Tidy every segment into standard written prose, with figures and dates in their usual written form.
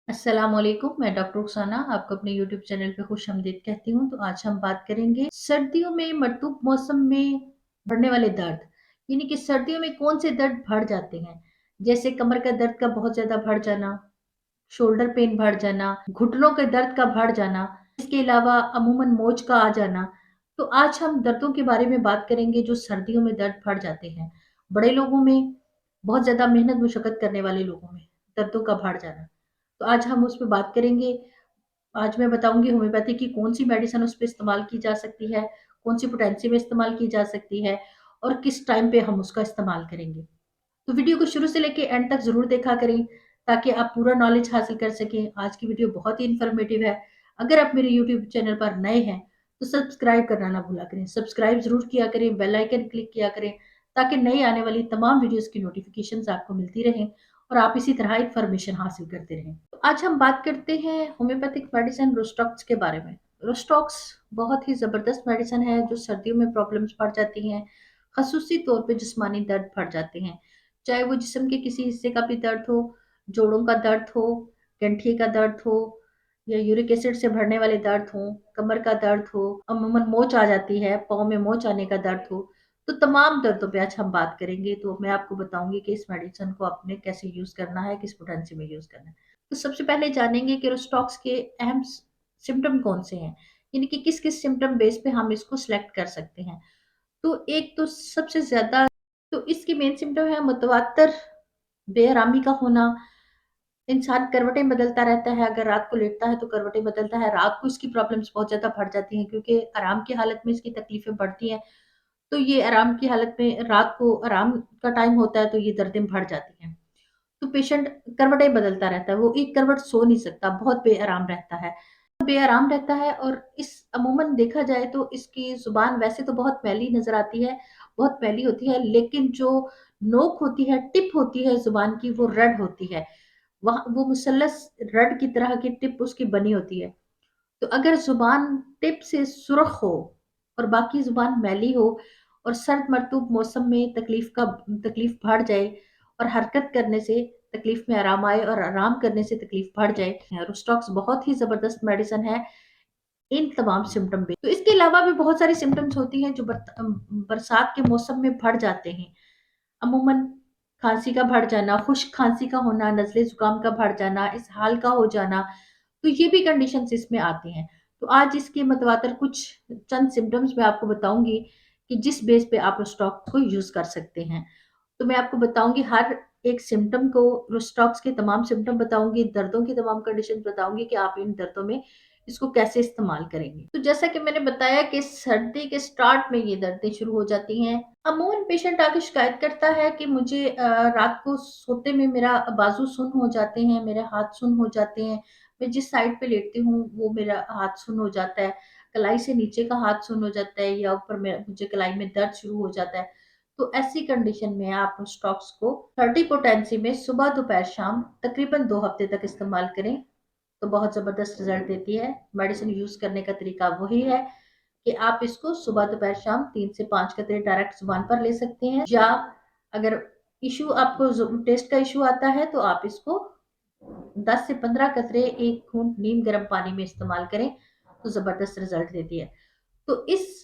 अस्सलाम वालेकुम। मैं डॉक्टर रुखसाना आपको अपने यूट्यूब चैनल पे खुशामदीद कहती हूँ। तो आज हम बात करेंगे सर्दियों में मरतूब मौसम में बढ़ने वाले दर्द, यानी कि सर्दियों में कौन से दर्द बढ़ जाते हैं। जैसे कमर का दर्द का बहुत ज़्यादा बढ़ जाना, शोल्डर पेन बढ़ जाना, घुटनों के दर्द का बढ़ जाना, इसके अलावा अमूमन मोच का आ जाना। तो आज हम दर्दों के बारे में बात करेंगे जो सर्दियों में दर्द बढ़ जाते हैं। बड़े लोगों में, बहुत ज़्यादा मेहनत मुशक्कत करने वाले लोगों में दर्दों का बढ़ जाना। तो आज हम उस पे बात करेंगे। आज मैं बताऊँगी होम्योपैथी की कौन-सी मेडिसिन उस पे इस्तेमाल की जा सकती है, कौन-सी पोटेंसी में इस्तेमाल की जा सकती है और किस टाइम पे हम उसका इस्तेमाल करेंगे। तो वीडियो को शुरू से लेके एंड तक ज़रूर देखा करें, ताकि आप पूरा नॉलेज हासिल कर सकें। आज की वीडियो बहुत ही इन्फॉर्मेटिव है। अगर आप मेरे यूट्यूब चैनल पर नए हैं, तो सब्सक्राइब करना ना भूला करें। सब्सक्राइब ज़रूर किया करें, बेल आइकन क्लिक किया करें, ताकि नई आने वाली तमाम वीडियोज़ की नोटिफ़िकेशंस आपको मिलती रहें और आप इसी तरह इन्फॉर्मेशन हासिल करते रहें। तो आज हम बात करते हैं होम्योपैथिक मेडिसिन रोस्टॉक्स के बारे में। रोस्टॉक्स बहुत ही ज़बरदस्त मेडिसिन है जो सर्दियों में प्रॉब्लम्स बढ़ जाती हैं, ख़ुसूसी तौर पे जिस्मानी दर्द बढ़ जाते हैं। चाहे वो जिस्म के किसी हिस्से का भी दर्द हो, जोड़ों का दर्द हो, गठिए का दर्द हो या यूरिक एसिड से बढ़ने वाले दर्द हो, कमर का दर्द हो, अमूमन मोच आ जाती है, पाँव में मोच आने का दर्द हो, तो तमाम दर्दों पे आज हम बात करेंगे। तो मैं आपको बताऊँगी कि इस मेडिसिन को आपने कैसे यूज़ करना है, किस पोटेंसी में यूज़ करना है। तो सबसे पहले जानेंगे कि रोस्टॉक्स के अहम सिम्पटम कौन से हैं, यानी कि किस-किस सिम्पटम बेस पे हम इसको सेलेक्ट कर सकते हैं। तो एक तो सबसे ज़्यादा, तो इसके मेन सिम्पटम है मुतवातर बेआरामी का होना। इंसान करवटें बदलता रहता है, अगर रात को लेटता है तो करवटें बदलता है, रात को इसकी प्रॉब्लम्स बहुत ज़्यादा बढ़ जाती हैं क्योंकि आराम की हालत में इसकी तकलीफ़ें बढ़ती हैं। तो ये आराम की हालत में रात को आराम का टाइम होता है तो ये दर्दें बढ़ जाती हैं। तो पेशेंट करवटें बदलता रहता है, वो एक करवट सो नहीं सकता, बहुत बेआराम रहता है। बेआराम रहता है और इस अमूमन देखा जाए तो इसकी ज़ुबान वैसे तो बहुत मैली नज़र आती है, बहुत मैली होती है, लेकिन जो नोक होती है, टिप होती है ज़ुबान की, वो रेड होती है। वहाँ वो मुसल्लस रड की तरह की टिप उसकी बनी होती है। तो अगर ज़ुबान टिप से सुर्ख हो और बाकी ज़ुबान मैली हो और सर्द मरतूब मौसम में तकलीफ़ बढ़ जाए और हरकत करने से तकलीफ़ में आराम आए और आराम करने से तकलीफ़ बढ़ जाए, रोस्टॉक्स बहुत ही ज़बरदस्त मेडिसिन है इन तमाम सिम्पटम पे। तो इसके अलावा भी बहुत सारी सिम्पटम्स होती हैं जो बरसात के मौसम में बढ़ जाते हैं। अमूमन खाँसी का बढ़ जाना, खुश्क खाँसी का होना, नज़ले ज़ुकाम का बढ़ जाना, इसहाल का हो जाना, तो ये भी कंडीशंस इसमें आती हैं। तो आज इसके मतवातर कुछ चंद सिम्पटम्स मैं आपको बताऊँगी कि जिस बेस पे आप रोस्टॉक को यूज़ कर सकते हैं। तो मैं आपको बताऊँगी हर एक सिम्पटम को, रोस्टॉक्स के तमाम सिम्पटम बताऊँगी, दर्दों की तमाम कंडीशन बताऊँगी कि आप इन दर्दों में इसको कैसे इस्तेमाल करेंगे। तो जैसा कि मैंने बताया कि सर्दी के स्टार्ट में ये दर्दें शुरू हो जाती हैं। अमूमन पेशेंट आके शिकायत करता है कि मुझे रात को सोते में मेरा बाजू सुन्न हो जाते हैं, मेरे हाथ सुन्न हो जाते हैं। मैं जिस साइड पे लेटती हूँ वो मेरा हाथ सुन्न हो जाता है, कलाई से नीचे का हाथ सुन्न हो जाता है या ऊपर में मुझे कलाई में दर्द शुरू हो जाता है। तो ऐसी कंडीशन में आप स्टॉक्स को 30 पोटेंसी में सुबह, दोपहर, शाम तकरीबन 2 हफ्ते तक इस्तेमाल करें, तो बहुत ज़बरदस्त रिज़ल्ट देती है। मेडिसिन यूज़ करने का तरीका वही है कि आप इसको सुबह, दोपहर, शाम 3 से 5 कतरे डायरेक्ट ज़ुबान पर ले सकते हैं, या अगर इश्यू आपको टेस्ट का इश्यू आता है तो आप इसको 10 से 15 कतरे 1 घूंट नीम गर्म पानी में इस्तेमाल करें, तो ज़बरदस्त रिज़ल्ट देती है। तो इस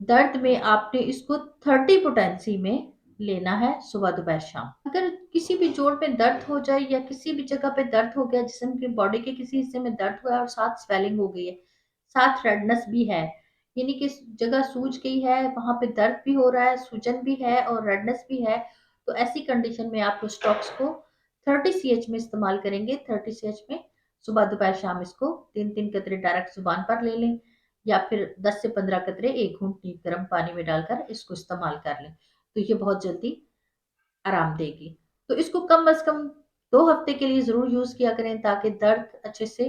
दर्द में आपने इसको 30 पोटेंसी में लेना है सुबह, दोपहर, शाम। अगर किसी भी जोड़ में दर्द हो जाए या किसी भी जगह पे दर्द हो गया, जिस्म के बॉडी के किसी हिस्से में दर्द हुआ है और साथ स्वेलिंग हो गई है, साथ रेडनेस भी है, यानी कि जगह सूज गई है, वहाँ पे दर्द भी हो रहा है, सूजन भी है और रेडनेस भी है, तो ऐसी कंडीशन में आप स्टॉक्स को 30 सीएच में इस्तेमाल करेंगे। 30 सीएच में सुबह, दोपहर, शाम इसको 3-3 कतरे डायरेक्ट ज़ुबान पर ले लें, या फिर 10 से 15 कतरे 1 घूंट नीम गर्म पानी में डालकर इसको इस्तेमाल कर लें। तो ये बहुत जल्दी आराम देगी। तो इसको कम से कम 2 हफ्ते के लिए ज़रूर यूज़ किया करें ताकि दर्द अच्छे से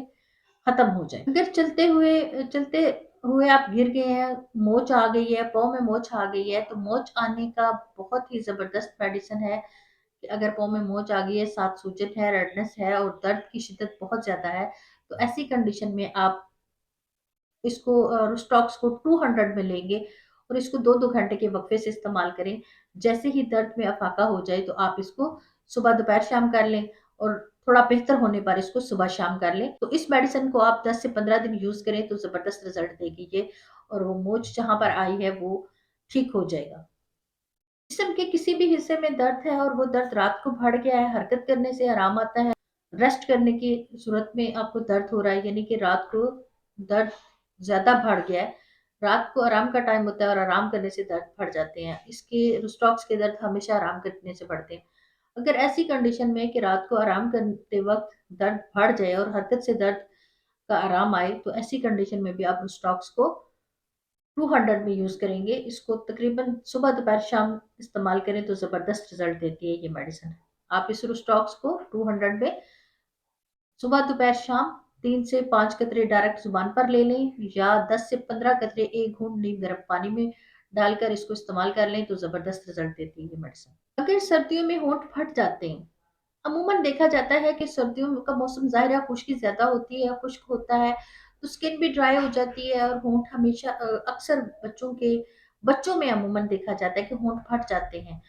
खत्म हो जाए। अगर चलते हुए आप गिर गए हैं, मोच आ गई है, पाँव में मोच आ गई है, तो मोच आने का बहुत ही ज़बरदस्त मेडिसिन है कि अगर पाँव में मोच आ गई है, साथ सूजन है, रेडनेस है और दर्द की शिद्दत बहुत ज़्यादा है, तो ऐसी कंडीशन में आप इसको स्टॉक्स को 200 में लेंगे और इसको 2-2 घंटे के वक़्फ़े से इस्तेमाल करें। जैसे ही दर्द में अफ़ाका हो जाए तो आप इसको सुबह, दोपहर, शाम कर लें और थोड़ा बेहतर होने पर इसको सुबह-शाम कर लें। तो इस मेडिसिन को आप 10 से 15 दिन यूज़ करें तो ज़बरदस्त रिज़ल्ट देगी ये, और वो मोच जहाँ पर आई है वो ठीक हो जाएगा। जिस्म के किसी भी हिस्से में दर्द है और वो दर्द रात को बढ़ गया है, हरकत करने से आराम आता है, रेस्ट करने की सूरत में आपको दर्द हो रहा है, यानी कि रात को दर्द ज़्यादा बढ़ गया है, रात को आराम का टाइम होता है और आराम करने से दर्द बढ़ जाते हैं। इसके रूस्टॉक्स के दर्द हमेशा आराम करने से बढ़ते हैं। अगर ऐसी कंडीशन में कि रात को आराम करते वक़्त दर्द बढ़ जाए और हरकत से दर्द का आराम आए, तो ऐसी कंडीशन में भी आप रूस्टॉक्स को 200 में यूज़ करेंगे। इसको तकरीबन सुबह, दोपहर, शाम इस्तेमाल करें तो ज़बरदस्त रिज़ल्ट देती है ये मेडिसिन। आप इस रूस्टॉक्स को 200 में सुबह, दोपहर, शाम 3 से 5 कतरे डायरेक्ट ज़ुबान पर ले लें, या 10 से 15 कतरे 1 घूंट नीम गर्म पानी में डालकर इसको इस्तेमाल कर लें तो ज़बरदस्त रिज़ल्ट देती है ये मेडिसिन। अगर सर्दियों में होंठ फट जाते हैं, अमूमन देखा जाता है कि सर्दियों का मौसम ज़ाहिर है खुश्की ज़्यादा होती है, खुश्क होता है, तो स्किन भी ड्राई हो जाती है और होंठ हमेशा अक्सर बच्चों में अमूमन देखा जाता है कि होंठ फट जाते हैं,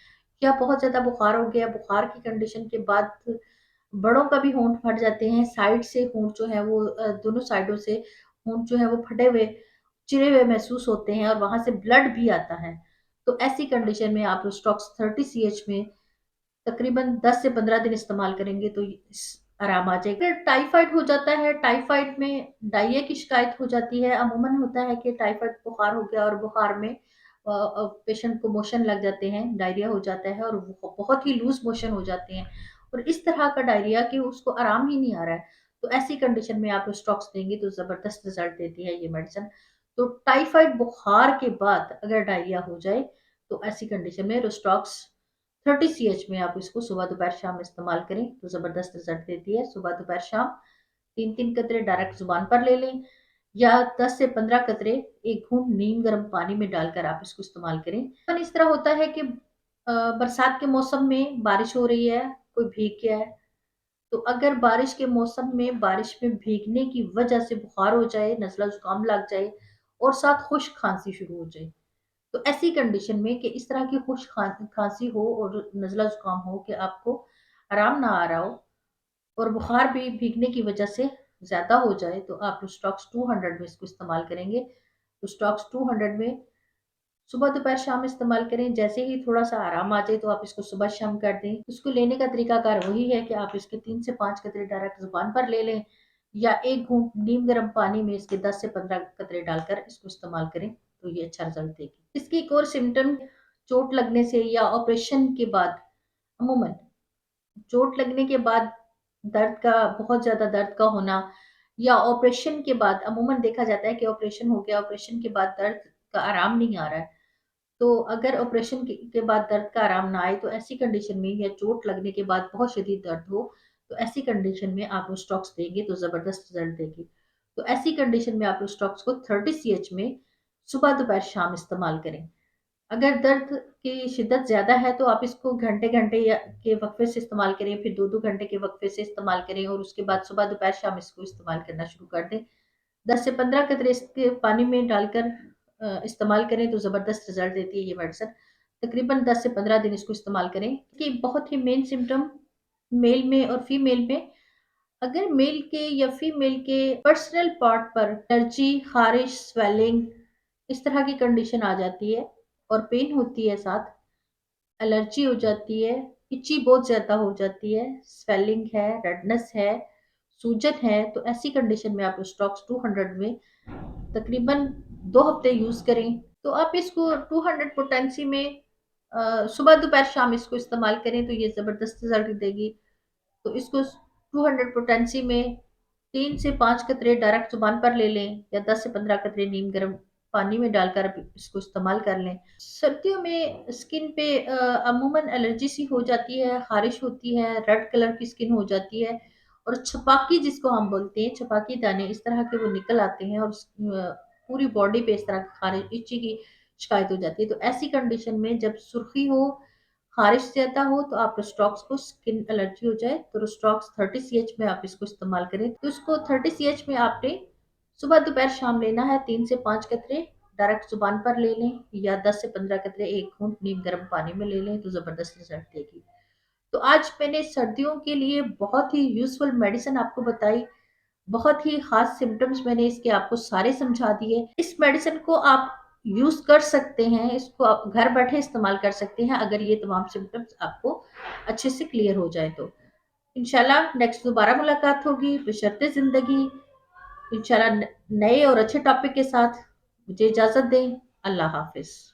या बहुत ज़्यादा बुखार हो गया, बुखार की कंडीशन के बाद बड़ों का भी होंठ फट जाते हैं, साइड से होंठ जो है वो दोनों साइडों से होंठ जो है वो फटे हुए, चिरे हुए महसूस होते हैं और वहाँ से ब्लड भी आता है। तो ऐसी कंडीशन में आप रोस्टॉक्स 30 सीएच में तकरीबन 10 से 15 दिन इस्तेमाल करेंगे तो आराम आ जाएगा। फिर टाइफाइड हो जाता है, टाइफाइड में डायरिया की शिकायत हो जाती है। अमूमन होता है कि टाइफाइड बुखार हो गया और बुखार में पेशेंट को मोशन लग जाते हैं, डायरिया हो जाता है और वो बहुत ही लूज मोशन हो जाते हैं, और इस तरह का डायरिया कि उसको आराम ही नहीं आ रहा है। तो ऐसी कंडीशन में आप स्टॉक्स देंगे तो ज़बरदस्त रिजल्ट देती है ये मेडिसिन। तो टाइफाइड बुखार के बाद अगर डायरिया हो जाए तो ऐसी कंडीशन में रोस्टॉक्स 30 सीएच में आप इसको सुबह, दोपहर, शाम इस्तेमाल करें तो ज़बरदस्त रिज़ल्ट देती है। सुबह, दोपहर, शाम 3-3 कतरे डायरेक्ट ज़ुबान पर ले लें, या 10 से 15 कतरे 1 घूंट नीम गर्म पानी में डालकर आप इसको इस्तेमाल करें। पर इस तरह होता है कि बरसात के मौसम में बारिश हो रही है, कोई भीग गया है, तो अगर बारिश के मौसम में बारिश में भीगने की वजह से बुखार हो जाए, नज़ला ज़ुकाम लग जाए और साथ खुश्क खाँसी शुरू हो जाए, तो ऐसी कंडीशन में कि इस तरह की खुश्क खाँसी हो और नज़ला ज़ुकाम हो कि आपको आराम ना आ रहा हो और बुखार भी भीगने की वजह से ज़्यादा हो जाए, तो आप रूस्टॉक्स 200 में इसको इस्तेमाल करेंगे। रूस्टॉक्स 200 में सुबह, दोपहर, शाम इस्तेमाल करें। जैसे ही थोड़ा-सा आराम आ जाए तो आप इसको सुबह-शाम कर दें। इसको लेने का तरीकाकार वही है कि आप इसके 3 से 5 कतरे डायरेक्ट ज़ुबान पर ले लें, या 1 घूंट नीम गर्म पानी में इसके 10 से 15 कतरे डालकर इसको इस्तेमाल करें, तो ये अच्छा रिज़ल्ट देगी। इसकी एक और सिम्पटम चोट लगने से या ऑपरेशन के बाद, अमूमन चोट लगने के बाद दर्द का बहुत ज़्यादा दर्द का होना, या ऑपरेशन के बाद अमूमन देखा जाता है कि ऑपरेशन हो गया, ऑपरेशन के बाद दर्द का आराम नहीं आ रहा है। तो अगर ऑपरेशन के बाद दर्द का आराम ना आए तो ऐसी कंडीशन में, या चोट लगने के बाद बहुत शदीद दर्द हो, तो ऐसी कंडीशन में आप रोस्टॉक्स देंगे तो ज़बरदस्त रिज़ल्ट देगी। तो ऐसी कंडीशन में आप रोस्टॉक्स को 30 सीएच में सुबह, दोपहर, शाम इस्तेमाल करें। अगर दर्द की शिद्दत ज़्यादा है तो आप इसको घंटे-घंटे या के वक़्फ़े से इस्तेमाल करें, फिर 2-2 घंटे के वक़्फ़े से इस्तेमाल करें और उसके बाद सुबह, दोपहर, शाम इसको इस्तेमाल करना शुरू कर दें। 10 से 15 कतरे इसके पानी में डालकर इस्तेमाल करें तो ज़बरदस्त रिज़ल्ट देती है ये मेडिसिन। तकरीबन 10 से 15 दिन इसको इस्तेमाल करें। इसकी बहुत ही मेन सिम्पटम मेल में और फीमेल में, अगर मेल के या फीमेल के पर्सनल पार्ट पर एलर्जी, ख़ारिश, स्वेलिंग इस तरह की कंडीशन आ जाती है और पेन होती है, साथ एलर्जी हो जाती है, इची बहुत ज़्यादा हो जाती है, स्वेलिंग है, रेडनेस है, सूजन है, तो ऐसी कंडीशन में आप स्टॉक्स 200 में तकरीबन 2 हफ्ते यूज़ करें। तो आप इसको 200 पोटेंसी में सुबह, दोपहर, शाम इसको इस्तेमाल करें तो ये ज़बरदस्त रिज़ल्ट देगी। तो इसको 200 पोटेंसी में 3 से 5 कतरे डायरेक्ट ज़ुबान पर ले लें, या 10 से 15 कतरे नीम गर्म पानी में डालकर आप इसको इस्तेमाल कर लें। सर्दियों में स्किन पे अमूमन एलर्जी सी हो जाती है, ख़ारिश होती है, रेड कलर की स्किन हो जाती है और छपाकी जिसको हम बोलते हैं, छपाकी दाने इस तरह के वो निकल आते हैं और पूरी बॉडी पे इस तरह की ख़ारिश, इची की शिकायत हो जाती है। तो ऐसी कंडीशन में जब सुर्खी हो, ख़ारिश ज़्यादा हो, तो आप रोस्टॉक्स को, स्किन एलर्जी हो जाए तो रोस्टॉक्स 30 सीएच में आप इसको इस्तेमाल करें। तो इसको 30 सीएच में आपने सुबह, दोपहर, शाम लेना है, 3 से 5 कतरे डायरेक्ट ज़ुबान पर ले लें, या 10 से 15 कतरे 1 घूंट नीम गर्म पानी में ले लें तो ज़बरदस्त रिज़ल्ट देगी। तो आज मैंने सर्दियों के लिए बहुत ही यूज़फुल मेडिसिन आपको बताई, बहुत ही खास सिम्पटम्स मैंने इसके आपको सारे समझा दिए। इस मेडिसिन को आप यूज़ कर सकते हैं, इसको आप घर बैठे इस्तेमाल कर सकते हैं अगर ये तमाम सिम्पटम्स आपको अच्छे से क्लियर हो जाए तो। इंशाल्लाह नेक्स्ट दोबारा मुलाकात होगी बशर्ते ज़िंदगी। इंशाल्लाह नए और अच्छे टॉपिक के साथ। मुझे इजाज़त दें। अल्लाह हाफ़िज़।